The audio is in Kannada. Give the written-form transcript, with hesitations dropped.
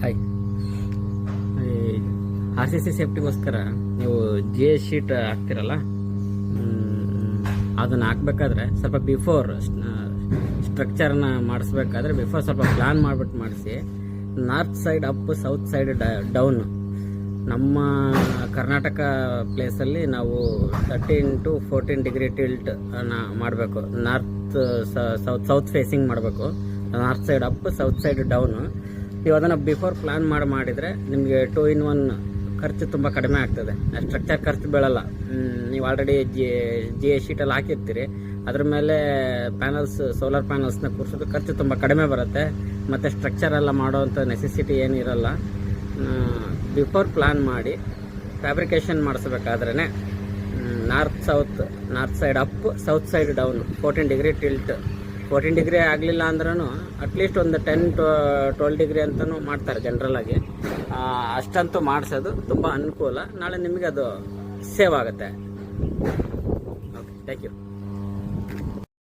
ಹಾಯ್, ಆರ್ ಸಿ ಸಿ ಸೇಫ್ಟಿಗೋಸ್ಕರ ನೀವು ಜಿ ಎಸ್ ಶೀಟ್ ಹಾಕ್ತಿರಲ್ಲ, ಅದನ್ನು ಹಾಕ್ಬೇಕಾದ್ರೆ ಸ್ವಲ್ಪ ಬಿಫೋರ್ ಸ್ಟ್ರಕ್ಚರ್ನ ಮಾಡಿಸ್ಬೇಕಾದ್ರೆ ಬಿಫೋರ್ ಸ್ವಲ್ಪ ಪ್ಲಾನ್ ಮಾಡಿಬಿಟ್ಟು ಮಾಡಿಸಿ. North side up, south side down. ನಮ್ಮ ಕರ್ನಾಟಕ ಪ್ಲೇಸಲ್ಲಿ ನಾವು 13 to 14 ಡಿಗ್ರಿ ಟಿಲ್ಟ್ ಮಾಡಬೇಕು. ನಾರ್ತ್ ಸೌತ್ ಫೇಸಿಂಗ್ ಮಾಡಬೇಕು. North side up, south side down. ನೀವು ಅದನ್ನು ಬಿಫೋರ್ ಪ್ಲಾನ್ ಮಾಡಿದರೆ ನಿಮಗೆ 2-in-1 ಖರ್ಚು ತುಂಬ ಕಡಿಮೆ ಆಗ್ತದೆ. ಸ್ಟ್ರಕ್ಚರ್ ಖರ್ಚು ಬೀಳಲ್ಲ. ನೀವು ಆಲ್ರೆಡಿ ಜಿ ಎಸ್ ಶೀಟಲ್ಲಿ ಹಾಕಿರ್ತೀರಿ, ಅದ್ರ ಮೇಲೆ ಸೋಲಾರ್ ಪ್ಯಾನಲ್ಸ್ನ ಕೂರಿಸೋದು ಖರ್ಚು ತುಂಬ ಕಡಿಮೆ ಬರುತ್ತೆ. ಮತ್ತು ಸ್ಟ್ರಕ್ಚರ್ ಎಲ್ಲ ಮಾಡೋವಂಥ ನೆಸೆಸಿಟಿ ಏನಿರಲ್ಲ. ಬಿಫೋರ್ ಪ್ಲಾನ್ ಮಾಡಿ ಫ್ಯಾಬ್ರಿಕೇಷನ್ ಮಾಡಿಸ್ಬೇಕಾದ್ರೇ north side up, south side down, 14 degree tilt. 14 degree ಆಗಲಿಲ್ಲ ಅಂದ್ರೂ ಅಟ್ಲೀಸ್ಟ್ ಒಂದು 10-12 ಡಿಗ್ರಿ ಅಂತಲೂ ಮಾಡ್ತಾರೆ ಜನರಲಾಗಿ. ಅಷ್ಟಂತೂ ಮಾಡಿಸೋದು ತುಂಬ ಅನುಕೂಲ. ನಾಳೆ ನಿಮಗೆ ಅದು ಸೇವ್ ಆಗುತ್ತೆ. Okay, thank you.